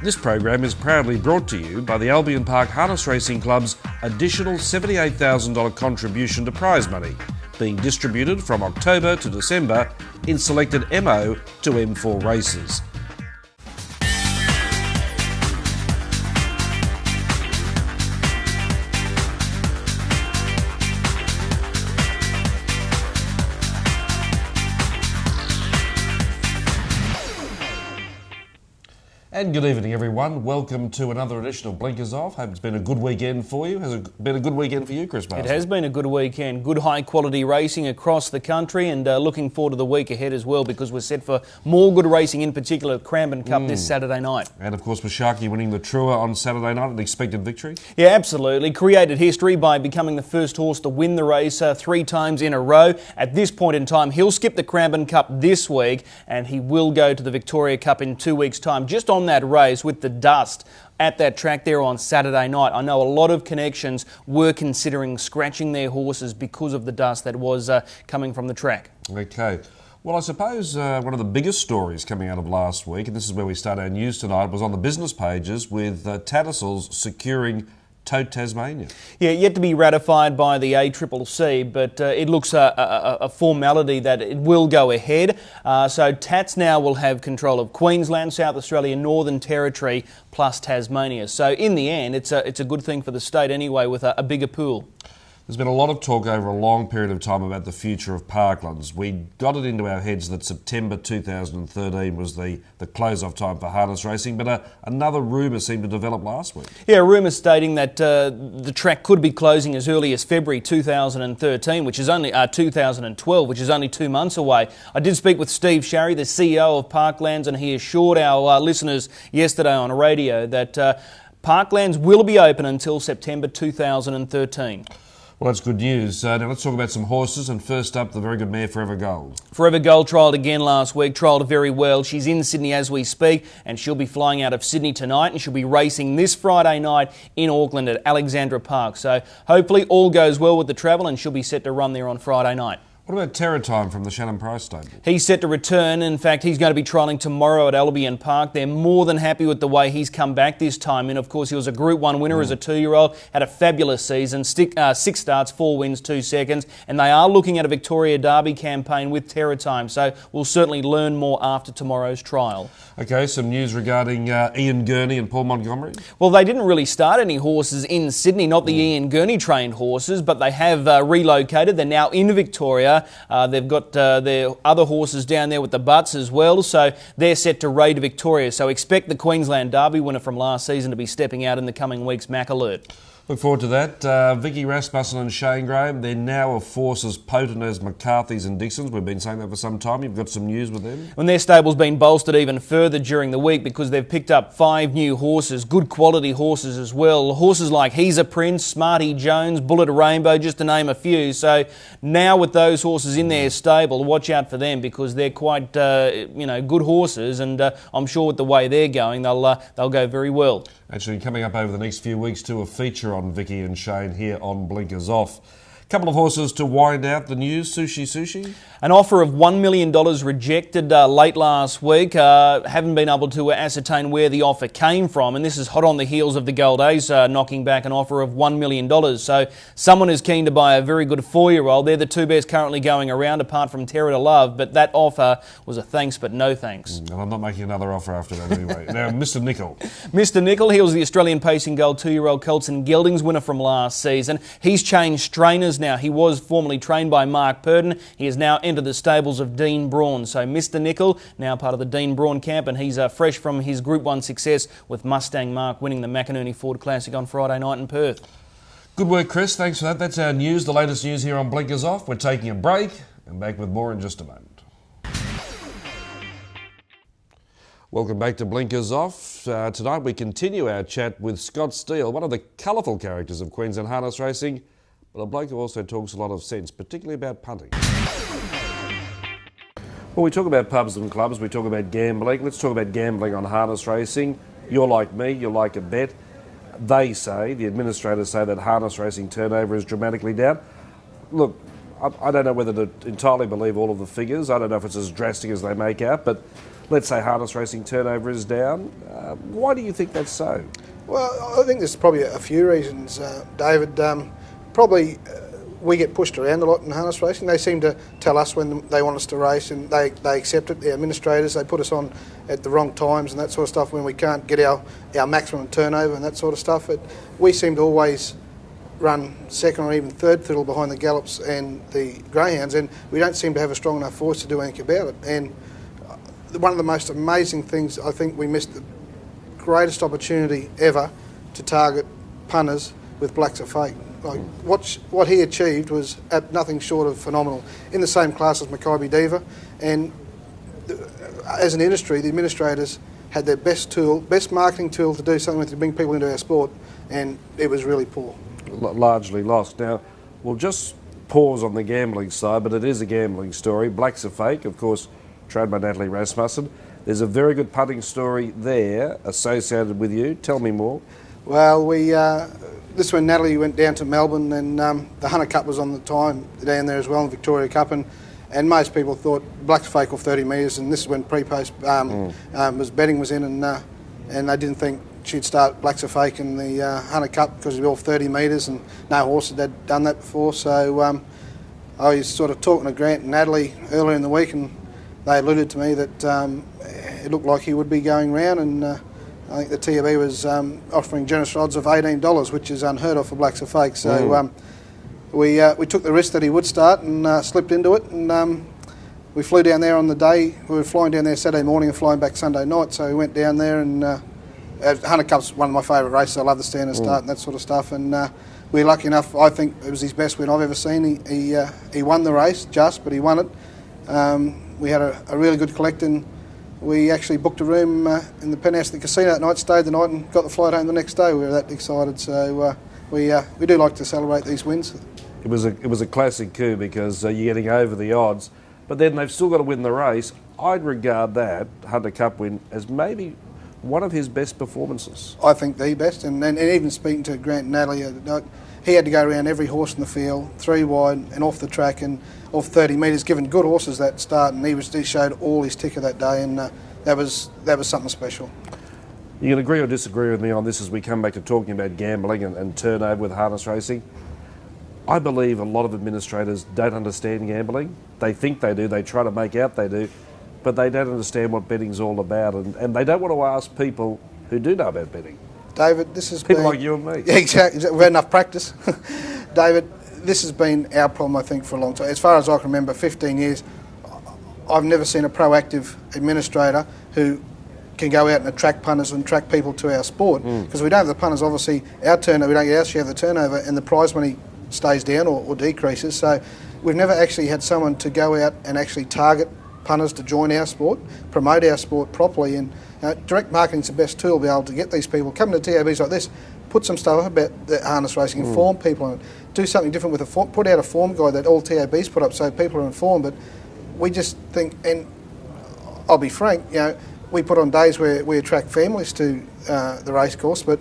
This program is proudly brought to you by the Albion Park Harness Racing Club's additional $78,000 contribution to prize money, being distributed from October to December in selected MO to M4 races. And good evening, everyone. Welcome to another edition of Blinkers Off. Hope it's been a good weekend for you. Has it been a good weekend for you, Chris Barsby? It has been a good weekend. Good high-quality racing across the country, and looking forward to the week ahead as well, because we're set for more good racing, in particular Cranbourne Cup this Saturday night. And of course, with Sharky winning the Trua on Saturday night, an expected victory? Yeah, absolutely. Created history by becoming the first horse to win the race 3 times in a row. At this point in time, he'll skip the Cranbourne Cup this week, and he will go to the Victoria Cup in 2 weeks' time. Just on that race, with the dust at that track there on Saturday night, I know a lot of connections were considering scratching their horses because of the dust that was coming from the track. Okay. Well, I suppose one of the biggest stories coming out of last week, and this is where we start our news tonight, was on the business pages with Tattersalls securing Tote Tasmania. Yeah, yet to be ratified by the ACCC, but it looks a formality that it will go ahead. So Tats now will have control of Queensland, South Australia, Northern Territory, plus Tasmania. So in the end, it's a good thing for the state anyway, with a bigger pool. There's been a lot of talk over a long period of time about the future of parklands. We got it into our heads that September 2013 was the close-off time for harness racing, but another rumour seemed to develop last week. Yeah, rumours stating that the track could be closing as early as February 2013, which is only 2012, which is only 2 months away. I did speak with Steve Sharry, the CEO of Parklands, and he assured our listeners yesterday on radio that Parklands will be open until September 2013. Well, that's good news. Now let's talk about some horses, and first up, the very good mare Forever Gold. Forever Gold trialled again last week, trialled very well. She's in Sydney as we speak, and she'll be flying out of Sydney tonight, and she'll be racing this Friday night in Auckland at Alexandra Park. So hopefully all goes well with the travel, and she'll be set to run there on Friday night. What about Terror Time from the Shannon Price stable? He's set to return. In fact, he's going to be trialling tomorrow at Albion Park. They're more than happy with the way he's come back this time. And of course, he was a Group 1 winner as a 2-year-old, had a fabulous season, 6 starts, 4 wins, 2 seconds. And they are looking at a Victoria Derby campaign with Terror Time. So we'll certainly learn more after tomorrow's trial. Okay, some news regarding Ian Gurney and Paul Montgomery? Well, they didn't really start any horses in Sydney, not the Ian Gurney trained horses, but they have relocated. They're now in Victoria. They've got their other horses down there with the butts as well, so they're set to raid Victoria. So expect the Queensland Derby winner from last season to be stepping out in the coming weeks. Mac Alert. Look forward to that. Vicky Rasmussen and Shane Graham, they're now a force as potent as McCarthy's and Dixon's. We've been saying that for some time. You've got some news with them. And their stable's been bolstered even further during the week, because they've picked up 5 new horses, good quality horses as well. Horses like He's a Prince, Smarty Jones, Bullet Rainbow, just to name a few. So now with those horses in their stable, watch out for them, because they're quite good horses, and I'm sure with the way they're going, they'll go very well. Actually, coming up over the next few weeks too, a feature on Vicky and Shane here on Blinkers Off. Couple of horses to wind out the news. Sushi. An offer of $1 million rejected late last week. Haven't been able to ascertain where the offer came from, and this is hot on the heels of the Gold Ace knocking back an offer of $1 million. So someone is keen to buy a very good 4-year-old. They're the 2 best currently going around, apart from Terror to Love, but that offer was a thanks but no thanks. And I'm not making another offer after that anyway. Now, Mr. Nickel. Mr. Nickel, he was the Australian Pacing Gold 2-year-old Colts and Geldings winner from last season. He's changed trainers now. He was formerly trained by Mark Purdon. He has now entered the stables of Dean Braun. So Mr. Nickel, now part of the Dean Braun camp, and he's fresh from his Group 1 success with Mustang Mark winning the McInerney Ford Classic on Friday night in Perth. Good work, Chris. Thanks for that. That's our news, the latest news here on Blinkers Off. We're taking a break and back with more in just a moment. Welcome back to Blinkers Off. Tonight we continue our chat with Scott Steele, one of the colourful characters of Queensland harness racing, but a bloke who also talks a lot of sense, particularly about punting. Well, we talk about pubs and clubs, we talk about gambling. Let's talk about gambling on harness racing. You're like me, you like a bet. They say, the administrators say, that harness racing turnover is dramatically down. Look, I don't know whether to entirely believe all of the figures. I don't know if it's as drastic as they make out, but let's say harness racing turnover is down. Why do you think that's so? Well, I think there's probably a few reasons, David. Probably we get pushed around a lot in harness racing. They seem to tell us when they want us to race, and they accept it. The administrators, they put us on at the wrong times and that sort of stuff when we can't get our maximum turnover and that sort of stuff. We seem to always run second or even third fiddle behind the gallops and the greyhounds, and we don't seem to have a strong enough voice to do anything about it. And one of the most amazing things, I think we missed the greatest opportunity ever to target punters with Blacks of Fate. Like what he achieved was nothing short of phenomenal. In the same class as Mackay Diva, and as an industry, the administrators had their best marketing tool to do something with to bring people into our sport, and it was really poor. Largely lost. Now, we'll just pause on the gambling side, but it is a gambling story. Blacks of Fake, of course, trained by Natalie Rasmussen. There's a very good punting story there associated with you. Tell me more. Well, this is when Natalie went down to Melbourne, and the Hunter Cup was on the time down there as well, the Victoria Cup, and most people thought Blacks of Fake off 30 metres, and this is when pre-post betting was in, and they didn't think she'd start Blacks of Fake in the Hunter Cup because it was off 30 metres, and no horse had done that before. So I was sort of talking to Grant and Natalie earlier in the week, and they alluded to me that it looked like he would be going round, and I think the TAB was offering generous odds of $18, which is unheard of for Blacks of Fake. So we took the risk that he would start and slipped into it, and we flew down there on the day. We were flying down there Saturday morning and flying back Sunday night, so we went down there, and Hunter Cup's one of my favourite races. I love the stand and start and that sort of stuff, and we were lucky enough. I think it was his best win I've ever seen. He won the race, but he won it. We had a really good collect, and we actually booked a room in the penthouse at the casino that night, stayed the night, and got the flight home the next day. We were that excited, so we do like to celebrate these wins. It was a classic coup because you're getting over the odds, but then they've still got to win the race. I'd regard that Hunter Cup win as maybe one of his best performances. I think the best, and even speaking to Grant and Natalie, he had to go around every horse in the field, 3 wide and off the track and off 30 metres, given good horses that start, and he showed all his ticker that day, and that was something special. You can agree or disagree with me on this as we come back to talking about gambling and turnover with harness racing. I believe a lot of administrators don't understand gambling. They think they do, they try to make out they do, but they don't understand what betting's all about, and they don't want to ask people who do know about betting. David, this has people like you and me. Exactly, we've had enough practice. David, this has been our problem, I think, for a long time. As far as I can remember, 15 years, I've never seen a proactive administrator who can go out and attract punters and attract people to our sport, because we don't have the punters. Obviously, our turnover, we don't get our share of the turnover, and the prize money stays down or decreases. So we've never actually had someone to go out and actually target punters to join our sport, promote our sport properly, and direct marketing's the best tool to be able to get these people coming to TABs like this. Put some stuff about the harness racing, inform people on it, do something different with put out a form guide that all TABs put up so people are informed. But we just think, and I'll be frank, we put on days where we attract families to the race course, but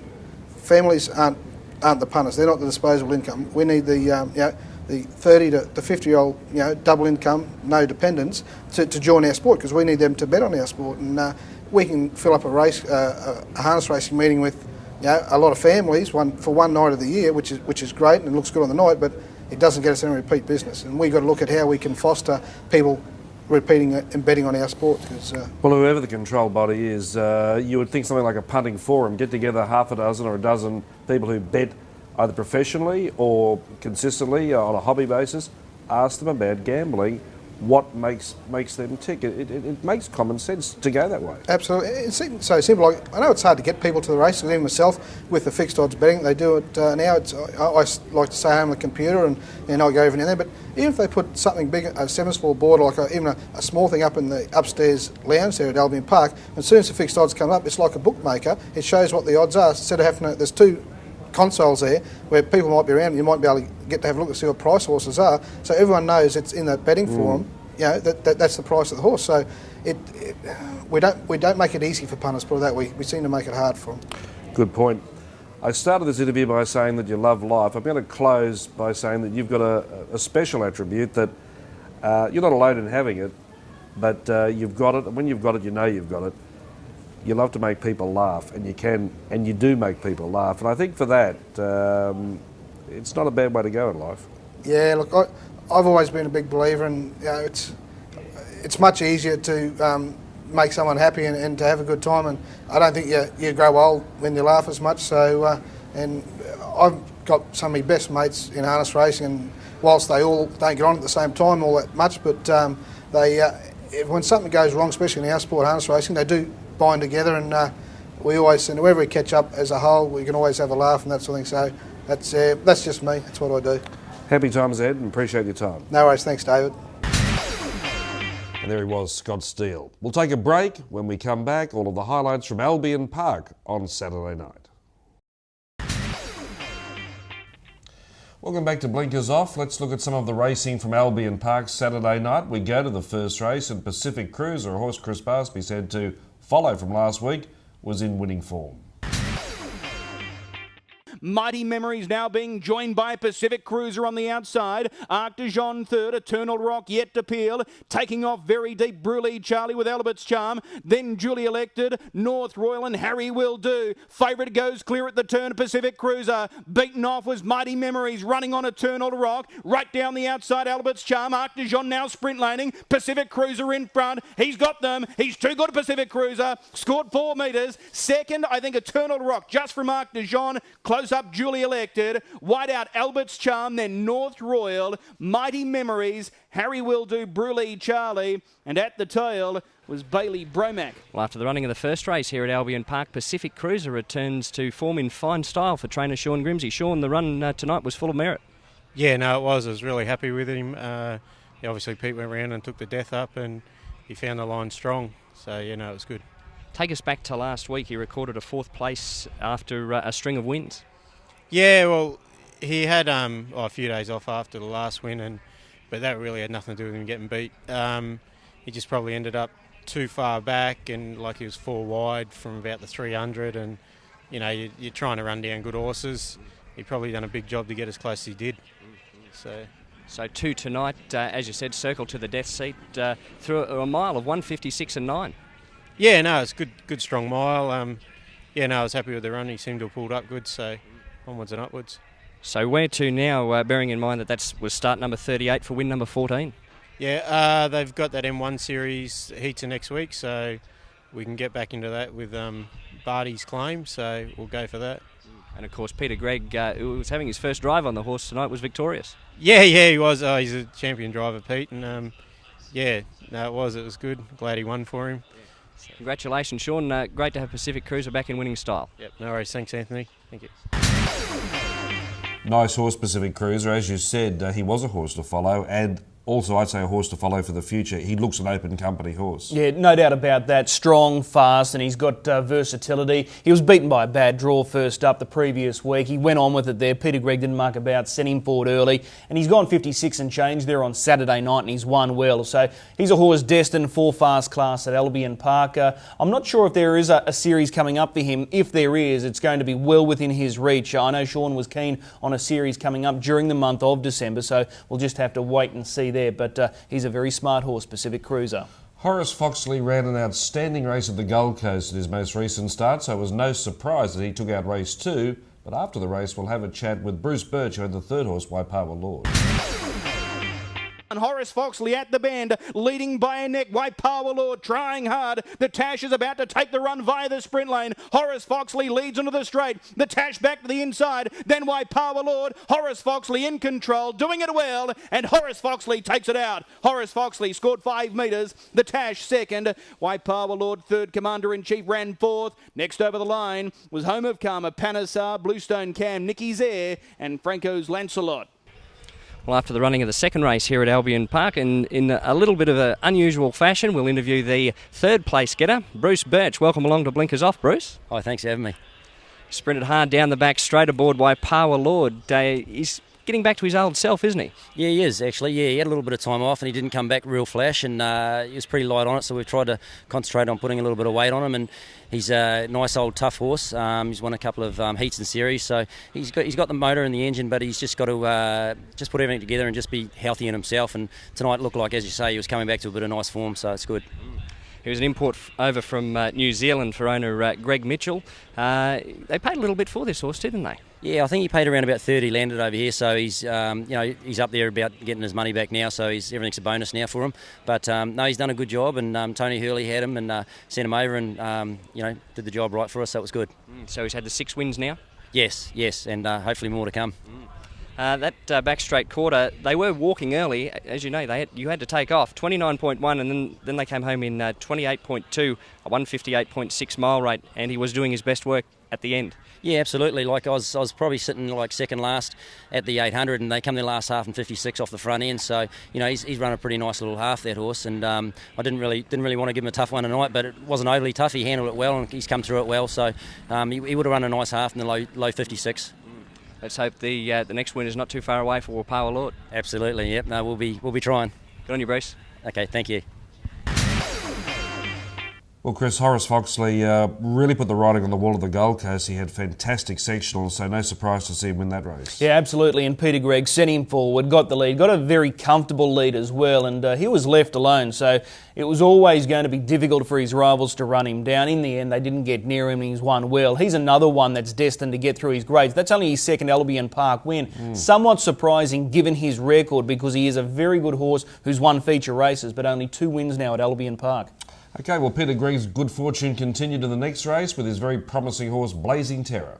families aren't the punters. They're not the disposable income. We need the 30 to 50-year-old, double income, no dependents, to join our sport, because we need them to bet on our sport. And we can fill up a harness racing meeting with a lot of families for one night of the year, which is great and it looks good on the night, but it doesn't get us any repeat business. And we've got to look at how we can foster people repeating and betting on our sport. Well, whoever the control body is, you would think something like a punting forum, get together half a dozen or a dozen people who bet either professionally or consistently on a hobby basis, ask them about gambling, what makes them tick. It makes common sense to go that way. Absolutely. It seems so simple. I know it's hard to get people to the races, even myself, with the fixed odds betting. They do it now. I like to stay home on the computer and I go over in there. But even if they put something big, a 7-floor board, or like even a small thing up in the upstairs lounge there at Albion Park, as soon as the fixed odds come up, it's like a bookmaker. It shows what the odds are. Instead of having there's 2 consoles there where people might be around and you might be able to get to have a look and see what price horses are, so everyone knows it's in that betting forum, that's the price of the horse. So we don't make it easy for punters, put it that way. We seem to make it hard for them. Good point. I started this interview by saying that you love life. I'm going to close by saying that you've got a special attribute that you're not alone in having it, but you've got it, and when you've got it, you know you've got it. you love to make people laugh, and you can, and you do make people laugh. And I think for that, it's not a bad way to go in life. Yeah, look, I've always been a big believer, and it's much easier to make someone happy and to have a good time. And I don't think you grow old when you laugh as much. So, and I've got some of my best mates in harness racing, and whilst they all don't get on at the same time all that much, but when something goes wrong, especially in our sport, harness racing, they do bind together, and we always, and whenever we catch up as a whole, we can always have a laugh and that sort of thing. So that's just me. That's what I do. Happy times, Ed, and appreciate your time. No worries. Thanks, David. And there he was, Scott Steele. We'll take a break. When we come back, all of the highlights from Albion Park on Saturday night. Welcome back to Blinkers Off. Let's look at some of the racing from Albion Park Saturday night. We go to the first race, and Pacific Cruiser, a horse Chris Barsby said to follow from last week, was in winning form. Mighty Memories now being joined by Pacific Cruiser on the outside. Arc de Jean third, Eternal Rock yet to peel. Taking off very deep, Bruley Charlie with Albert's Charm. Then Julie Elected, North Royal and Harry Will Do. Favourite goes clear at the turn, Pacific Cruiser. Beaten off was Mighty Memories, running on Eternal Rock. Right down the outside, Albert's Charm. Arc de Jean now sprint laning. Pacific Cruiser in front. He's got them. He's too good, Pacific Cruiser. Scored 4 metres. Second, I think Eternal Rock, just from Arc de Jean. Close up Julie Elected, wide out Albert's Charm, then North Royal, Mighty Memories, Harry Will Do, Bruley Charlie, and at the tail was Bailey Bromack. Well, after the running of the first race here at Albion Park, Pacific Cruiser returns to form in fine style for trainer Sean Grimsey. Sean, the run tonight was full of merit. Yeah, no, it was. I was really happy with him. Obviously, Pete went around and took the death up, and he found the line strong. So, yeah, no, it was good. Take us back to last week. He recorded a 4th place after a string of wins. Yeah, well, he had a few days off after the last win, but that really had nothing to do with him getting beat. He just probably ended up too far back, and like he was 4 wide from about the 300, and you know you're trying to run down good horses. He probably done a big job to get as close as he did. So 2 tonight, as you said, circle to the death seat through a mile of 1:56 and 9. Yeah, no, it's good strong mile. I was happy with the run. He seemed to have pulled up good, so onwards and upwards. So where to now, bearing in mind that was start number 38 for win number 14? Yeah, they've got that M1 series heats next week, so we can get back into that with Barty's claim, so we'll go for that. And of course, Peter Greig, who was having his first drive on the horse tonight, was victorious. Yeah, he was. He's a champion driver, Pete, and it was good. Glad he won for him. Congratulations, Sean. Great to have Pacific Cruiser back in winning style. Yep, no worries. Thanks, Anthony. Thank you. Nice horse, Pacific Cruiser. As you said, he was a horse to follow, and also I'd say a horse to follow for the future. He looks an open company horse. Yeah, no doubt about that. Strong, fast, and he's got versatility. He was beaten by a bad draw first up the previous week. He went on with it there. Peter Greig didn't muck about, sent him forward early, and he's gone 56 and change there on Saturday night, and he's won well. So he's a horse destined for fast class at Albion Park. I'm not sure if there is a series coming up for him. If there is, it's going to be well within his reach. I know Sean was keen on a series coming up during the month of December, so we'll just have to wait and see there. But he's a very smart horse, Pacific Cruiser. Horace Foxley ran an outstanding race at the Gold Coast at his most recent start, so it was no surprise that he took out race 2. But after the race, we'll have a chat with Bruce Birch, who had the third horse, Waipawa Lord. And Horace Foxley at the bend, leading by a neck. Waipawa Lord trying hard. The Tash is about to take the run via the sprint lane. Horace Foxley leads into the straight. The Tash back to the inside. Then Waipawa Lord. Horace Foxley in control, doing it well. And Horace Foxley takes it out. Horace Foxley scored 5 metres. The Tash second. Waipawa Lord third. Commander-in-Chief ran fourth. Next over the line was Home of Karma, Panasar, Bluestone Cam, Nicky's Air, and Franco's Lancelot. Well, after the running of the second race here at Albion Park, and in a little bit of an unusual fashion, we'll interview the third place getter, Bruce Birch. Welcome along to Blinkers Off, Bruce. Hi, thanks for having me. Sprinted hard down the back, straight aboard Waipawa Lord. He's getting back to his old self, isn't he? Yeah, he is, actually. Yeah, he had a little bit of time off and he didn't come back real flash, and he was pretty light on it, so we've tried to concentrate on putting a little bit of weight on him, and he's a nice old tough horse. He's won a couple of heats and series, so he's got the motor and the engine, but he's just got to just put everything together and just be healthy in himself, and tonight looked like, as you say, he was coming back to a bit of nice form, so it's good. He was an import over from New Zealand for owner Greg Mitchell. They paid a little bit for this horse, didn't they? Yeah, I think he paid around about 30, landed over here, so he's he's up there about getting his money back now, so everything's a bonus now for him. But no, he's done a good job, and Tony Hurley had him and sent him over, and did the job right for us, so it was good. So he's had the 6 wins now? Yes, and hopefully more to come. That back straight quarter, they were walking early, as you know. You had to take off 29.1, and then they came home in 28.2, a 158.6 mile rate, and he was doing his best work at the end. Yeah, absolutely. Like I was probably sitting like second last at the 800, and they come their last half in 56 off the front end. So he's run a pretty nice little half, that horse, and I didn't really want to give him a tough one tonight, but it wasn't overly tough. He handled it well, and he's come through it well. So he would have run a nice half in the low 56. Let's hope the next win is not too far away for Power Lord. Absolutely. Yep. No, we'll be trying. Good on you, Bruce. Okay. Thank you. Well, Chris, Horace Foxley really put the writing on the wall of the Gold Coast. He had fantastic sectionals, so no surprise to see him win that race. Yeah, absolutely, and Peter Greig sent him forward, got the lead, got a very comfortable lead as well, and he was left alone, so it was always going to be difficult for his rivals to run him down. In the end, they didn't get near him, and he's won well. He's another one that's destined to get through his grades. That's only his second Albion Park win. Somewhat surprising given his record, because he is a very good horse who's won feature races, but only 2 wins now at Albion Park. Okay, well, Peter Greig's good fortune continued in the next race with his very promising horse, Blazing Terror.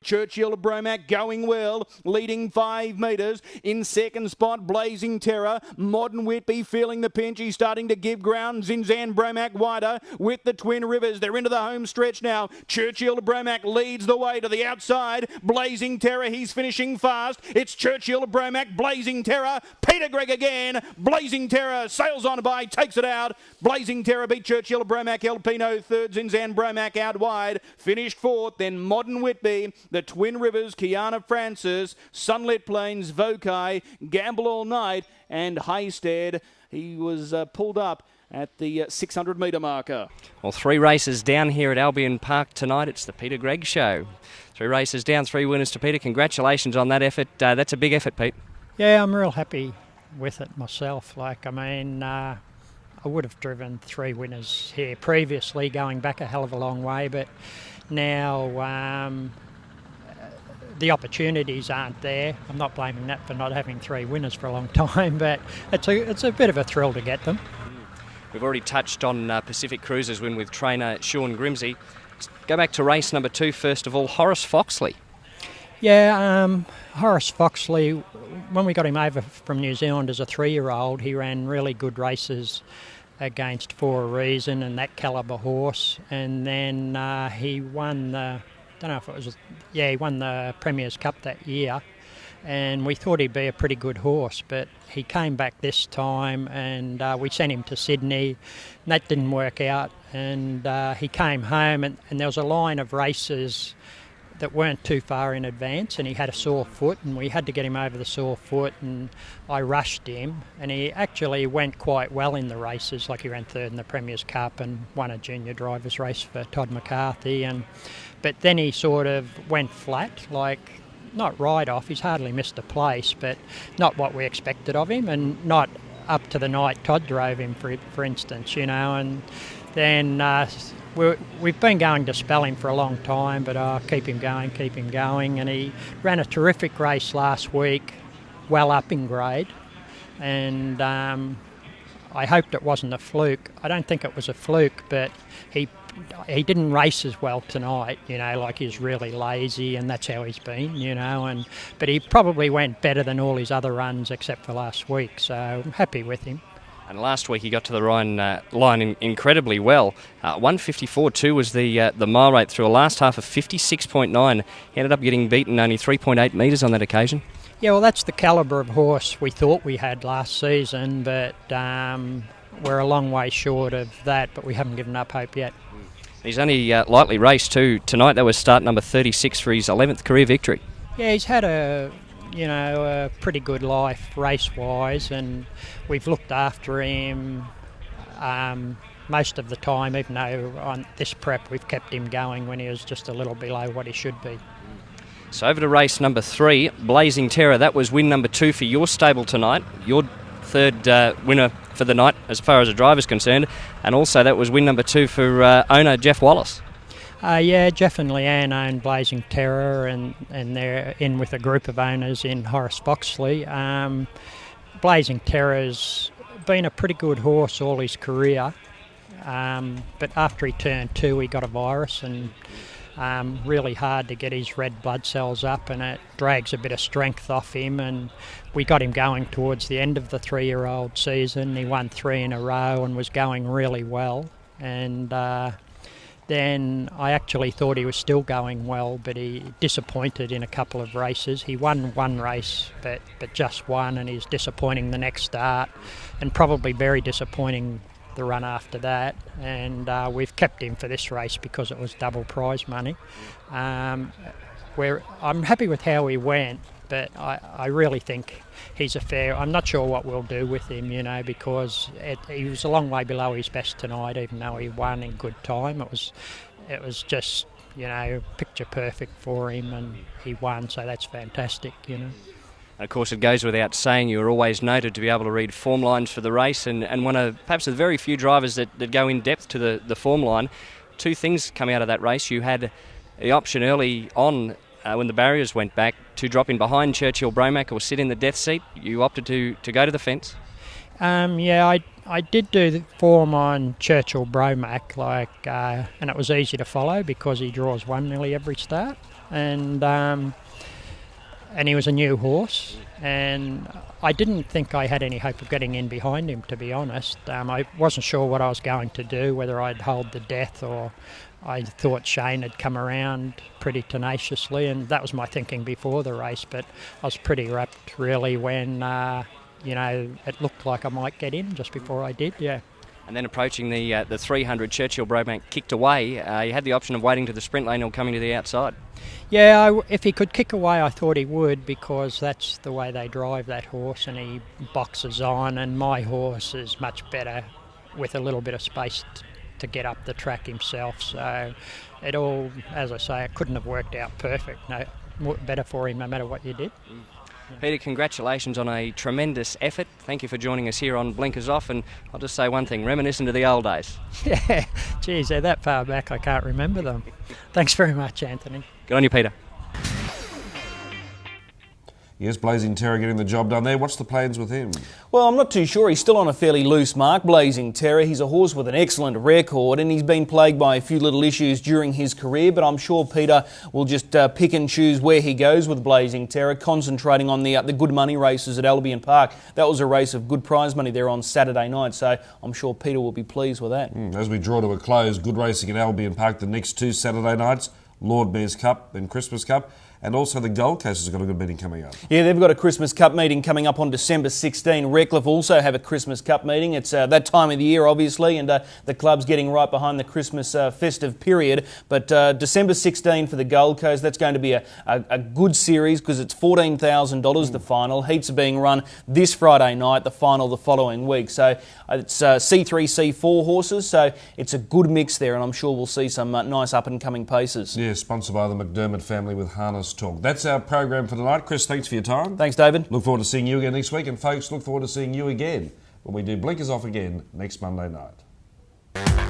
Churchill Bromack going well, leading 5 metres. In second spot, Blazing Terror. Modern Whitby feeling the pinch. He's starting to give ground. Zinzan Bromack wider with the Twin Rivers. They're into the home stretch now. Churchill Bromack leads the way to the outside. Blazing Terror, he's finishing fast. It's Churchill Bromack, Blazing Terror. Peter Greig again. Blazing Terror sails on by, takes it out. Blazing Terror beat Churchill Bromack. El Pino third. Zinzan Bromack out wide. Finished fourth. Then Modern Whitby. The Twin Rivers, Kiana Francis, Sunlit Plains, Vokai, Gamble All Night, and Haystead. He was pulled up at the 600 metre marker. Well, 3 races down here at Albion Park tonight. It's the Peter Greig Show. 3 races down, 3 winners to Peter. Congratulations on that effort. That's a big effort, Pete. Yeah, I'm real happy with it myself. I would have driven 3 winners here previously, going back a hell of a long way, but now the opportunities aren't there. I'm not blaming that for not having 3 winners for a long time, but it's a bit of a thrill to get them. We've already touched on Pacific Cruiser's win with trainer Sean Grimsey. Let's go back to race number 2 first of all. Horace Foxley. Yeah, Horace Foxley, when we got him over from New Zealand as a 3-year-old, he ran really good races against For a Reason and that calibre horse, and then he won he won the Premier's Cup that year, and we thought he'd be a pretty good horse, but he came back this time, and we sent him to Sydney, and that didn't work out, and he came home, and there was a line of races that weren't too far in advance, and he had a sore foot, and we had to get him over the sore foot, and I rushed him, and he actually went quite well in the races. Like, he ran 3rd in the Premier's Cup and won a junior drivers race for Todd McCarthy, but then he sort of went flat, like, not right off, he's hardly missed a place, but not what we expected of him, and not up to the night Todd drove him, for instance, and then we've been going to spell him for a long time, but keep him going, and he ran a terrific race last week, well up in grade, and I hoped it wasn't a fluke. I don't think it was a fluke, but he didn't race as well tonight, like he's really lazy, and that's how he's been, but he probably went better than all his other runs except for last week, so I'm happy with him. And last week he got to the line incredibly well. 154.2 was the mile rate through a last half of 56.9. He ended up getting beaten only 3.8 metres on that occasion. Yeah, well, that's the calibre of horse we thought we had last season, but we're a long way short of that, but we haven't given up hope yet. He's only lightly raced too. Tonight that was start number 36 for his 11th career victory. Yeah, he's had a pretty good life race-wise, and we've looked after him most of the time, even though on this prep we've kept him going when he was just a little below what he should be. So over to race number 3, Blazing Terror. That was win number 2 for your stable tonight. Your third winner for the night as far as the driver's concerned, and also that was win number 2 for owner Jeff Wallace. Yeah, Jeff and Leanne own Blazing Terror, and they're in with a group of owners in Horace Foxley. Blazing Terror's been a pretty good horse all his career, but after he turned 2 he got a virus, and really hard to get his red blood cells up, and it drags a bit of strength off him, and we got him going towards the end of the 3-year-old season. He won 3 in a row and was going really well, and then I actually thought he was still going well, but he disappointed in a couple of races. He won 1 race, but just one, and he's disappointing the next start, and probably very disappointing the run after that. And we've kept him for this race because it was double prize money. I'm happy with how he went, but I really think he's a fair. I'm not sure what we'll do with him, because he was a long way below his best tonight, even though he won in good time. It was just, picture perfect for him, and he won, so that's fantastic, Of course, it goes without saying you were always noted to be able to read form lines for the race, and one of perhaps the very few drivers that go in depth to the form line. 2 things come out of that race. You had the option early on when the barriers went back to drop in behind Churchill Bromack or sit in the death seat. You opted to go to the fence. Yeah, I did do the form on Churchill Bromack, and it was easy to follow because he draws 1 nearly every start, and he was a new horse, and I didn't think I had any hope of getting in behind him, to be honest. I wasn't sure what I was going to do, whether I'd hold the death, or I thought Shane had come around pretty tenaciously, and that was my thinking before the race, but I was pretty rapt really when it looked like I might get in just before I did, yeah. And then approaching the 300, Churchill Bromack kicked away. You had the option of waiting to the sprint lane or coming to the outside. Yeah, if he could kick away, I thought he would, because that's the way they drive that horse, and he boxes on, and my horse is much better with a little bit of space to get up the track himself. So it all, as I say, it couldn't have worked out perfect. No, better for him no matter what you did. Peter, congratulations on a tremendous effort. Thank you for joining us here on Blinkers Off, and I'll just say one thing, reminiscent of the old days. Yeah, geez, they're that far back I can't remember them. Thanks very much, Anthony. Good on you, Peter. Yes, Blazing Terror getting the job done there. What's the plans with him? Well, I'm not too sure. He's still on a fairly loose mark, Blazing Terror. He's a horse with an excellent record, and he's been plagued by a few little issues during his career, but I'm sure Peter will just pick and choose where he goes with Blazing Terror, concentrating on the good money races at Albion Park. That was a race of good prize money there on Saturday night, so I'm sure Peter will be pleased with that. As we draw to a close, good racing at Albion Park the next 2 Saturday nights, Lord Mayor's Cup and Christmas Cup. And also the Gold Coast has got a good meeting coming up. Yeah, they've got a Christmas Cup meeting coming up on December 16. Redcliffe also have a Christmas Cup meeting. It's that time of the year, obviously, and the club's getting right behind the Christmas festive period. But December 16 for the Gold Coast, that's going to be a good series because it's $14,000 the final. Heats are being run this Friday night, the final the following week. So it's C3, C4 horses, so it's a good mix there, and I'm sure we'll see some nice up-and-coming paces. Yeah, sponsored by the McDermott family with Harness Talk. That's our program for tonight. Chris, thanks for your time. Thanks, David. Look forward to seeing you again next week. And folks, look forward to seeing you again when we do Blinkers Off again next Monday night.